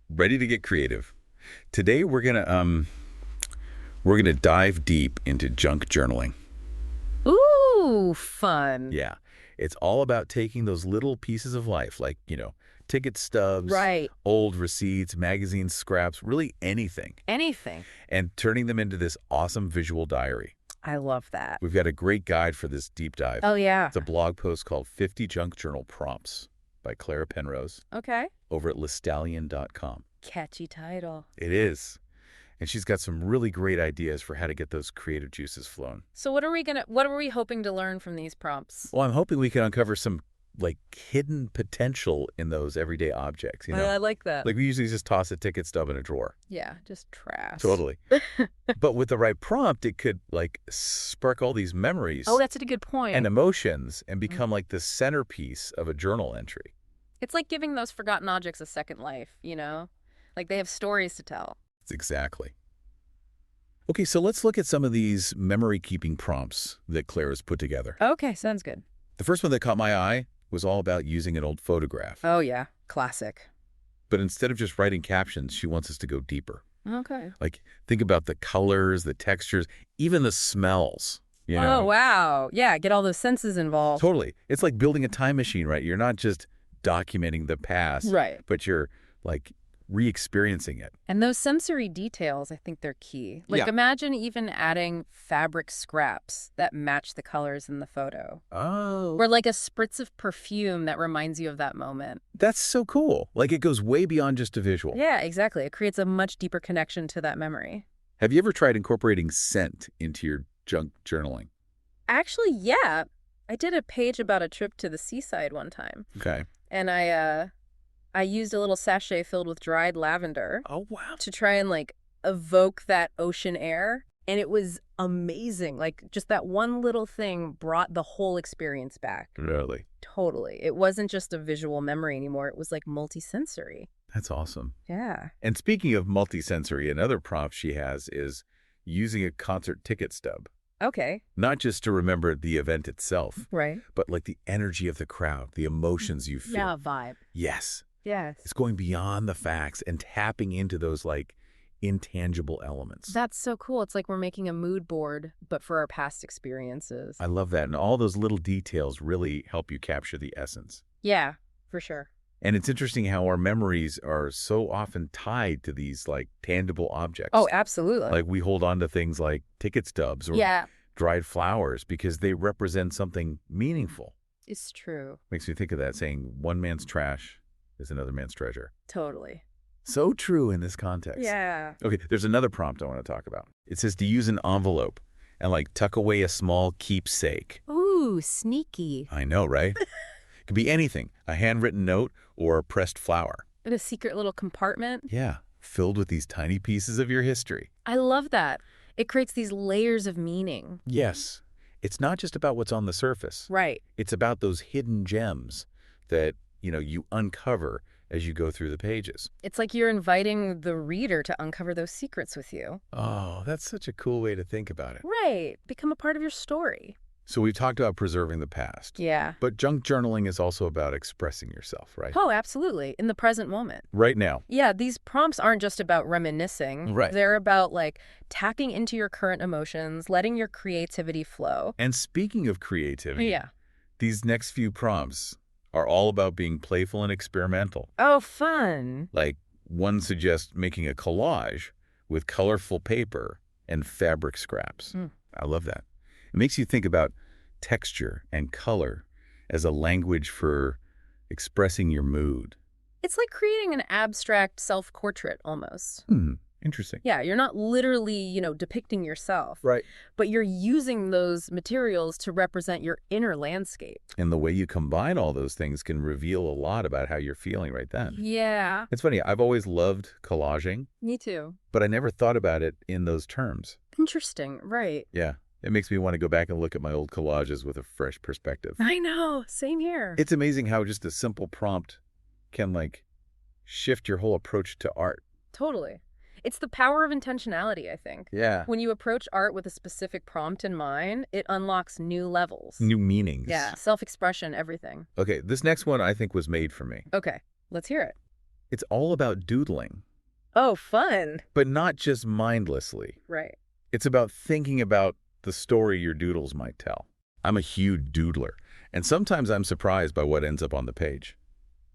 Ready to get creative. Today we're gonna dive deep into junk journaling. Ooh, fun. Yeah. It's all about taking those little pieces of life, like, ticket stubs, Right. old receipts, magazine scraps, really anything, Anything. and turning them into this awesome visual diary. I love that. We've got a great guide for this deep dive. Oh, yeah. It's a blog post called 50 Junk Journal Prompts by Clara Penrose Okay. over at listallion.com. Catchy title. It is. And she's got some really great ideas for how to get those creative juices flowing. So what are we hoping to learn from these prompts? Well, I'm hoping we can uncover some hidden potential in those everyday objects, I like that. Like we usually just toss a ticket stub in a drawer. Yeah, just trash. Totally. But with the right prompt, it could spark all these memories Oh, that's a good point. and emotions and become like the centerpiece of a journal entry. It's like giving those forgotten objects a second life, Like they have stories to tell. Exactly. Okay, so let's look at some of these memory-keeping prompts that Clara's put together. Okay, sounds good. The first one that caught my eye was all about using an old photograph. Oh, yeah. Classic. But instead of just writing captions, she wants us to go deeper. Okay. Like, think about the colors, the textures, even the smells. Oh, wow. Yeah, get all those senses involved. Totally. It's like building a time machine, right? You're not just documenting the past, Right. but you're re-experiencing it. And those sensory details, I think they're key. Yeah. Imagine even adding fabric scraps that match the colors in the photo. Oh. Or like a spritz of perfume that reminds you of that moment. That's so cool. Like it goes way beyond just a visual. Yeah, exactly. It creates a much deeper connection to that memory. Have you ever tried incorporating scent into your junk journaling? Actually, yeah. I did a page about a trip to the seaside one time. Okay. And I used a little sachet filled with dried lavender Oh, wow. to try and evoke that ocean air. And it was amazing. Just that one little thing brought the whole experience back. Really? Totally. It wasn't just a visual memory anymore. It was multisensory. That's awesome. Yeah. And speaking of multisensory, another prompt she has is using a concert ticket stub. Okay. Not just to remember the event itself, Right. but the energy of the crowd, the emotions you feel. Yeah, vibe. Yes. Yes. It's going beyond the facts and tapping into those intangible elements. That's so cool. It's like we're making a mood board, but for our past experiences. I love that. And all those little details really help you capture the essence. Yeah, for sure. And it's interesting how our memories are so often tied to these tangible objects. Oh, absolutely. We hold on to things like ticket stubs or Yeah, dried flowers because they represent something meaningful. it's true. Makes me think of that saying, one man's trash is another man's treasure. Totally. So true in this context. Yeah. Okay, there's another prompt I want to talk about. It says to use an envelope and tuck away a small keepsake. Ooh, sneaky. I know, right? It could be anything, a handwritten note or a pressed flower. In a secret little compartment. Yeah, filled with these tiny pieces of your history. I love that. It creates these layers of meaning. Yes, it's not just about what's on the surface. Right. It's about those hidden gems that, you uncover as you go through the pages. It's like you're inviting the reader to uncover those secrets with you. Oh, that's such a cool way to think about it. Right. Become a part of your story. So we've talked about preserving the past. Yeah. But junk journaling is also about expressing yourself, right? Oh, absolutely. In the present moment. Right now. Yeah, these prompts aren't just about reminiscing. Right. They're about tapping into your current emotions, letting your creativity flow. And speaking of creativity, Yeah. these next few prompts are all about being playful and experimental. Oh, fun. One suggests making a collage with colorful paper and fabric scraps. I love that. It makes you think about texture and color as a language for expressing your mood. It's like creating an abstract self-portrait almost. Interesting. Yeah, you're not literally, depicting yourself. Right. But you're using those materials to represent your inner landscape. And the way you combine all those things can reveal a lot about how you're feeling right then. Yeah. It's funny, I've always loved collaging, Me too. but I never thought about it in those terms. Interesting. Right. Yeah. It makes me want to go back and look at my old collages with a fresh perspective. I know. Same here. It's amazing how just a simple prompt can shift your whole approach to art. Totally. It's the power of intentionality, I think. Yeah. When you approach art with a specific prompt in mind, it unlocks new levels. New meanings. Yeah, self-expression, everything. Okay, this next one I think was made for me. Okay, let's hear it. It's all about doodling, Oh, fun. but not just mindlessly. Right. It's about thinking about the story your doodles might tell. I'm a huge doodler, and sometimes I'm surprised by what ends up on the page.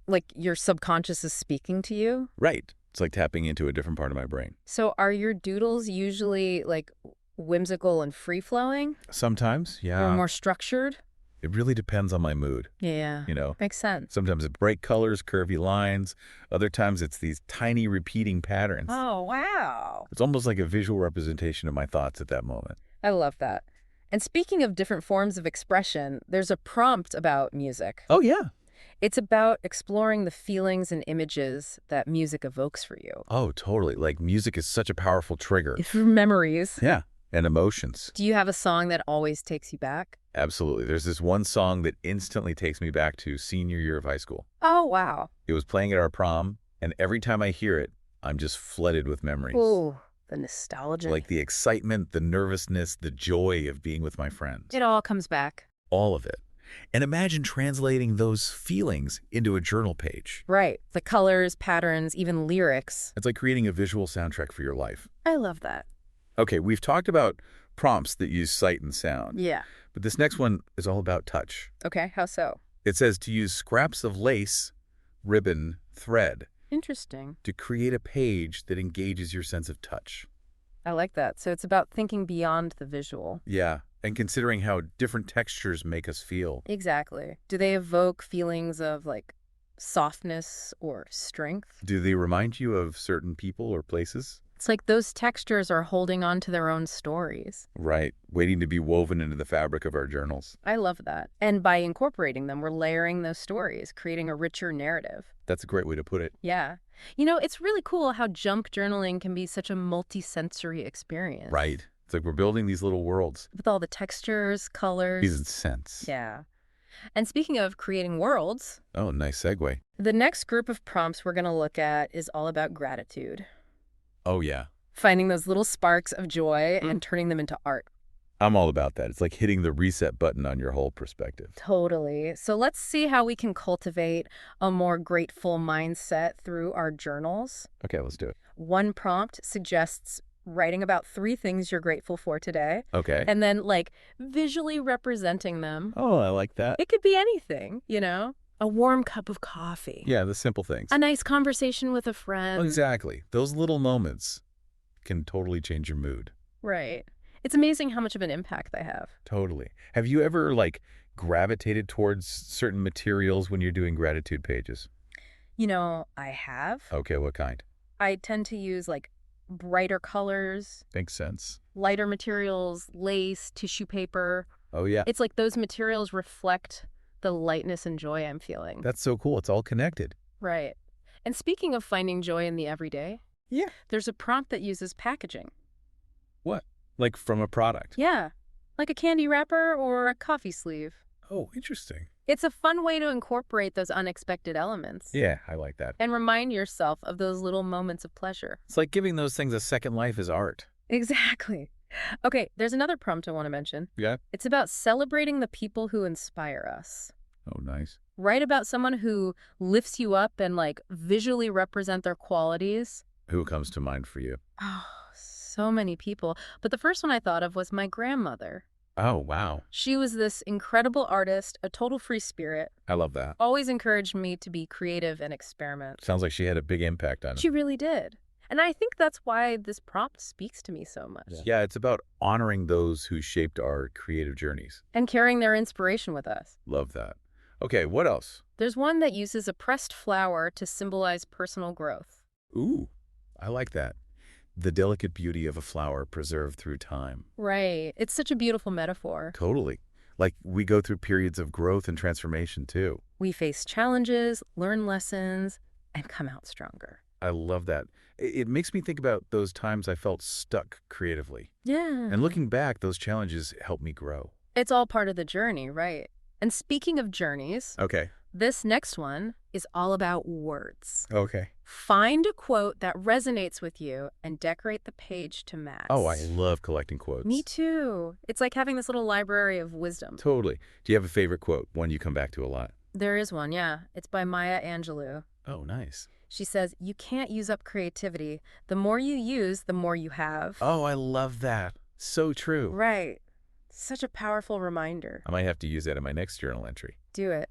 Like your subconscious is speaking to you? Right. It's like tapping into a different part of my brain. So are your doodles usually like whimsical and free-flowing Sometimes, or yeah, more structured? it really depends on my mood, Yeah. you know? Makes sense. Sometimes it's bright colors, curvy lines. Other times it's these tiny repeating patterns. Oh, wow. It's almost like a visual representation of my thoughts at that moment. I love that. And speaking of different forms of expression, there's a prompt about music. Oh, yeah. It's about exploring the feelings and images that music evokes for you. Oh, totally. Like music is such a powerful trigger. It's for memories. Yeah. And emotions. Do you have a song that always takes you back? Absolutely. There's this one song that instantly takes me back to senior year of high school. Oh, wow. It was playing at our prom, and every time I hear it, I'm just flooded with memories. Ooh, the nostalgia. Like the excitement, the nervousness, the joy of being with my friends. It all comes back. All of it. And imagine translating those feelings into a journal page. Right. The colors, patterns, even lyrics. It's like creating a visual soundtrack for your life. I love that. Okay, we've talked about prompts that use sight and sound. Yeah. But this next one is all about touch. Okay, how so? It says to use scraps of lace, ribbon, thread Interesting. to create a page that engages your sense of touch. I like that. So it's about thinking beyond the visual. Yeah, and considering how different textures make us feel. Exactly. Do they evoke feelings of like softness or strength? Do they remind you of certain people or places? It's like those textures are holding on to their own stories. Right, waiting to be woven into the fabric of our journals. I love that. And by incorporating them, we're layering those stories, creating a richer narrative. That's a great way to put it. Yeah. You know, it's really cool how junk journaling can be such a multisensory experience. Right. It's like we're building these little worlds. With all the textures, colors. These scents. Yeah. And speaking of creating worlds, Oh, nice segue. the next group of prompts we're going to look at is all about gratitude. Oh, yeah. Finding those little sparks of joy and turning them into art. I'm all about that. It's like hitting the reset button on your whole perspective. Totally. So let's see how we can cultivate a more grateful mindset through our journals. Okay, let's do it. One prompt suggests writing about 3 things you're grateful for today, Okay. and then like visually representing them. Oh, I like that. It could be anything, you know? A warm cup of coffee. Yeah, the simple things. A nice conversation with a friend. Exactly. Those little moments can totally change your mood. Right. It's amazing how much of an impact they have. Totally. Have you ever, like, gravitated towards certain materials when you're doing gratitude pages? You know, I have. Okay, what kind? I tend to use like brighter colors, Makes sense. lighter materials, lace, tissue paper. Oh, yeah. It's like those materials reflect the lightness and joy I'm feeling. That's so cool. It's all connected. Right. And speaking of finding joy in the everyday, Yeah. there's a prompt that uses packaging. What? Like from a product? Yeah, like a candy wrapper or a coffee sleeve. Oh, interesting. It's a fun way to incorporate those unexpected elements. Yeah, I like that. And remind yourself of those little moments of pleasure. It's like giving those things a second life as art. Exactly. Okay, there's another prompt I want to mention. Yeah? It's about celebrating the people who inspire us. Oh, nice. Write about someone who lifts you up and like visually represent their qualities. Who comes to mind for you? Oh, so many people. But the first one I thought of was my grandmother. Oh, wow. She was this incredible artist, a total free spirit, I love that. always encouraged me to be creative and experiment. Sounds like she had a big impact on it. She really did. And I think that's why this prompt speaks to me so much. Yeah, it's about honoring those who shaped our creative journeys. And carrying their inspiration with us. Love that. Okay, what else? There's one that uses a pressed flower to symbolize personal growth. Ooh, I like that. The delicate beauty of a flower preserved through time. Right. It's such a beautiful metaphor. Totally. Like we go through periods of growth and transformation too. We face challenges, learn lessons, and come out stronger. I love that. It makes me think about those times I felt stuck creatively. Yeah. And looking back, those challenges helped me grow. It's all part of the journey, right? And speaking of journeys, Okay. this next one is all about words. Okay. Find a quote that resonates with you and decorate the page to match. Oh, I love collecting quotes. Me too. It's like having this little library of wisdom. Totally. Do you have a favorite quote, one you come back to a lot? There is one, yeah. It's by Maya Angelou. Oh, nice. She says, you can't use up creativity. The more you use, the more you have. Oh, I love that. So true. Right. Such a powerful reminder. I might have to use that in my next journal entry. Do it.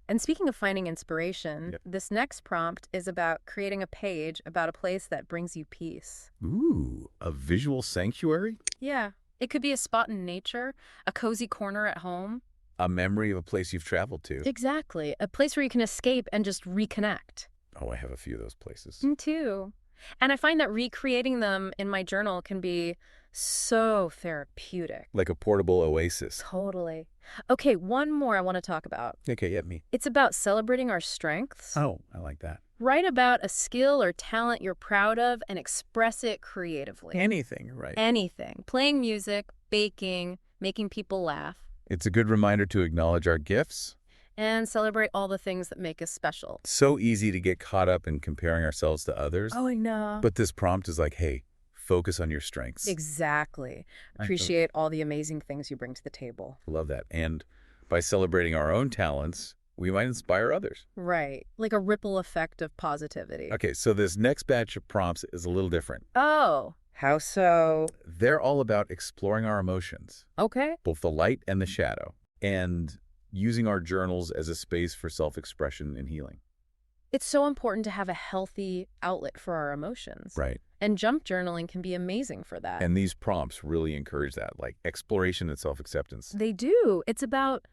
And speaking of finding inspiration, Yep. this next prompt is about creating a page about a place that brings you peace. Ooh, a visual sanctuary? Yeah. It could be a spot in nature, a cozy corner at home. A memory of a place you've traveled to. Exactly. A place where you can escape and just reconnect. Oh, I have a few of those places. Me too. And I find that recreating them in my journal can be so therapeutic. Like a portable oasis. Totally. Okay, one more I want to talk about. Okay, yeah, me. It's about celebrating our strengths. Oh, I like that. Write about a skill or talent you're proud of and express it creatively. Anything, right? Anything. Playing music, baking, making people laugh. It's a good reminder to acknowledge our gifts. And celebrate all the things that make us special. So easy to get caught up in comparing ourselves to others. Oh, I know. But this prompt is like, hey, focus on your strengths. Exactly. Appreciate all the amazing things you bring to the table. Love that. And by celebrating our own talents, we might inspire others. Right. Like a ripple effect of positivity. Okay, so this next batch of prompts is a little different. Oh, how so? They're all about exploring our emotions, Okay. both the light and the shadow, and using our journals as a space for self-expression and healing. It's so important to have a healthy outlet for our emotions. Right. And jump journaling can be amazing for that. And these prompts really encourage that, like exploration and self-acceptance. They do. It's about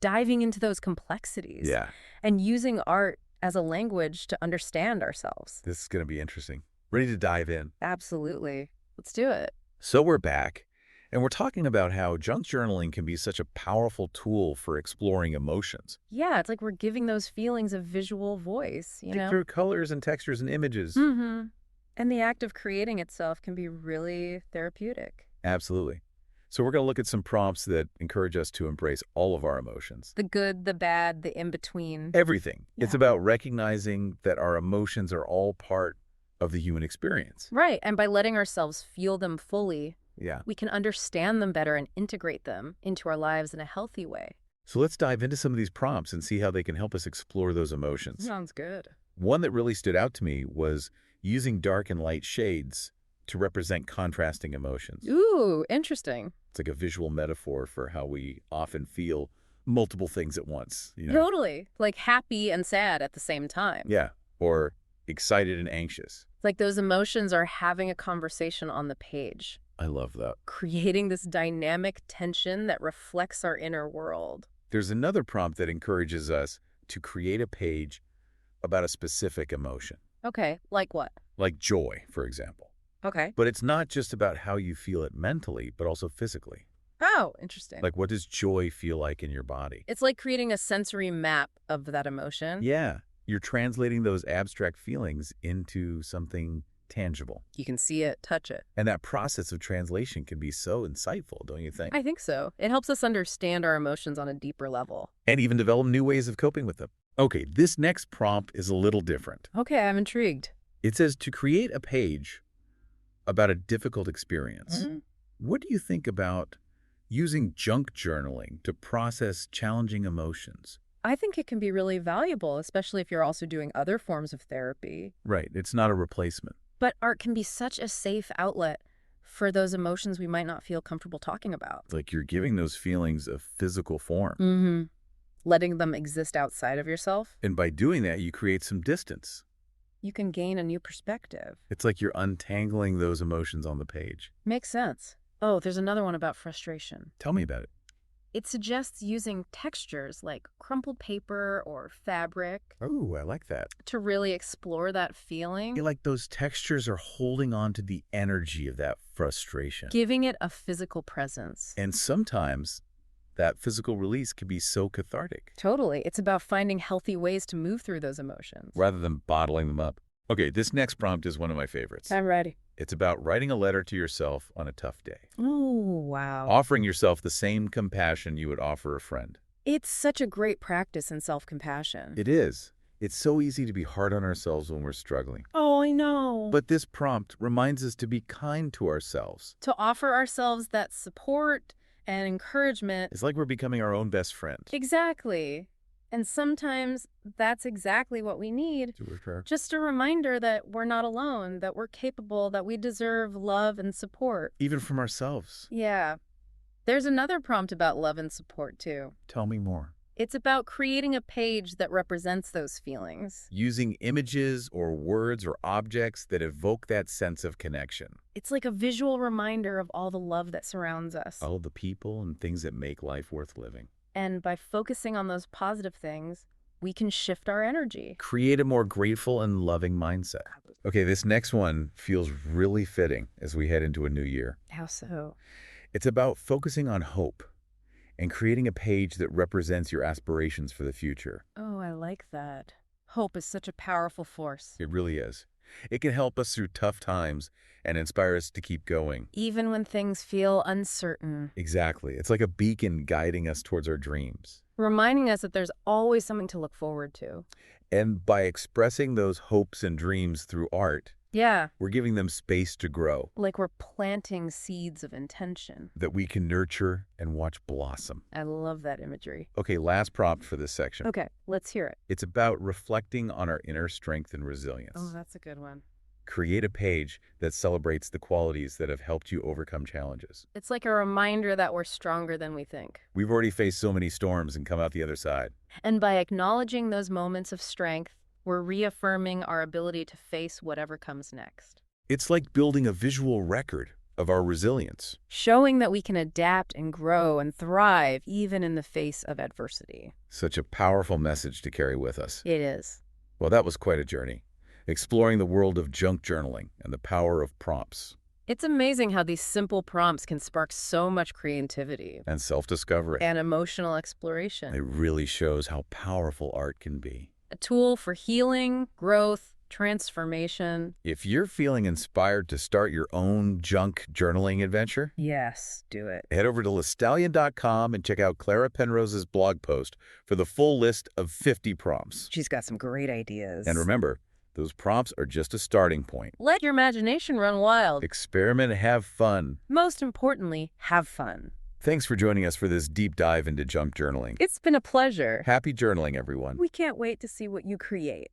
diving into those complexities. Yeah. And using art as a language to understand ourselves. This is going to be interesting. Ready to dive in? Absolutely. Let's do it. So we're back, and we're talking about how junk journaling can be such a powerful tool for exploring emotions. Yeah, it's like we're giving those feelings a visual voice, you know? Through colors and textures and images. Mm-hmm. And the act of creating itself can be really therapeutic. Absolutely. So we're going to look at some prompts that encourage us to embrace all of our emotions. The good, the bad, the in-between. Everything. Yeah. It's about recognizing that our emotions are all part of the human experience. Right. And by letting ourselves feel them fully, Yeah. we can understand them better and integrate them into our lives in a healthy way. So let's dive into some of these prompts and see how they can help us explore those emotions. Sounds good. One that really stood out to me was using dark and light shades to represent contrasting emotions. Ooh, interesting. It's like a visual metaphor for how we often feel multiple things at once. Totally. Like happy and sad at the same time. Yeah. Or excited and anxious. It's like those emotions are having a conversation on the page, I love that. creating this dynamic tension that reflects our inner world. There's another prompt that encourages us to create a page about a specific emotion, Okay, like what? like joy, for example. Okay. But it's not just about how you feel it mentally, but also physically. Oh, interesting. Like, what does joy feel like in your body? It's like creating a sensory map of that emotion. Yeah. You're translating those abstract feelings into something tangible. You can see it, touch it. And that process of translation can be so insightful, don't you think? I think so. It helps us understand our emotions on a deeper level. And even develop new ways of coping with them. Okay, this next prompt is a little different. Okay, I'm intrigued. It says to create a page about a difficult experience. Mm-hmm. What do you think about using junk journaling to process challenging emotions? I think it can be really valuable, especially if you're also doing other forms of therapy. Right, it's not a replacement. But art can be such a safe outlet for those emotions we might not feel comfortable talking about. Like you're giving those feelings a physical form. Mm-hmm. Letting them exist outside of yourself. And by doing that, you create some distance. You can gain a new perspective. It's like you're untangling those emotions on the page. Makes sense. Oh, there's another one about frustration. Tell me about it. It suggests using textures like crumpled paper or fabric Oh, I like that. to really explore that feeling, I like those textures are holding on to the energy of that frustration. giving it a physical presence. And sometimes that physical release can be so cathartic Totally. It's about finding healthy ways to move through those emotions. rather than bottling them up. Okay, this next prompt is one of my favorites. I'm ready. It's about writing a letter to yourself on a tough day, Oh, wow. offering yourself the same compassion you would offer a friend. It's such a great practice in self-compassion. It is. It's so easy to be hard on ourselves when we're struggling. Oh, I know. But this prompt reminds us to be kind to ourselves. To offer ourselves that support and encouragement. It's like we're becoming our own best friend. Exactly. And sometimes that's exactly what we need. Just a reminder that we're not alone, that we're capable, that we deserve love and support. Even from ourselves. Yeah. There's another prompt about love and support, too. Tell me more. It's about creating a page that represents those feelings. Using images or words or objects that evoke that sense of connection. It's like a visual reminder of all the love that surrounds us. All the people and things that make life worth living. And by focusing on those positive things, we can shift our energy. Create a more grateful and loving mindset. Okay, this next one feels really fitting as we head into a new year. How so? It's about focusing on hope and creating a page that represents your aspirations for the future. Oh, I like that. Hope is such a powerful force. It really is. It can help us through tough times and inspire us to keep going. Even when things feel uncertain. Exactly. It's like a beacon guiding us towards our dreams. Reminding us that there's always something to look forward to. And by expressing those hopes and dreams through art, yeah, we're giving them space to grow. Like we're planting seeds of intention. That we can nurture and watch blossom. I love that imagery. Okay, last prompt for this section. Okay, let's hear it. It's about reflecting on our inner strength and resilience. Oh, that's a good one. Create a page that celebrates the qualities that have helped you overcome challenges. It's like a reminder that we're stronger than we think. We've already faced so many storms and come out the other side. And by acknowledging those moments of strength, we're reaffirming our ability to face whatever comes next. It's like building a visual record of our resilience. Showing that we can adapt and grow and thrive even in the face of adversity. Such a powerful message to carry with us. It is. Well, that was quite a journey. Exploring the world of junk journaling and the power of prompts. It's amazing how these simple prompts can spark so much creativity. And self-discovery. And emotional exploration. It really shows how powerful art can be. A tool for healing, growth, transformation. If you're feeling inspired to start your own junk journaling adventure, yes, do it. Head over to lestallion.com and check out Clara Penrose's blog post for the full list of 50 prompts. She's got some great ideas. And remember, those prompts are just a starting point. Let your imagination run wild. Experiment, have fun. Most importantly, have fun. Thanks for joining us for this deep dive into junk journaling. It's been a pleasure. Happy journaling, everyone. We can't wait to see what you create.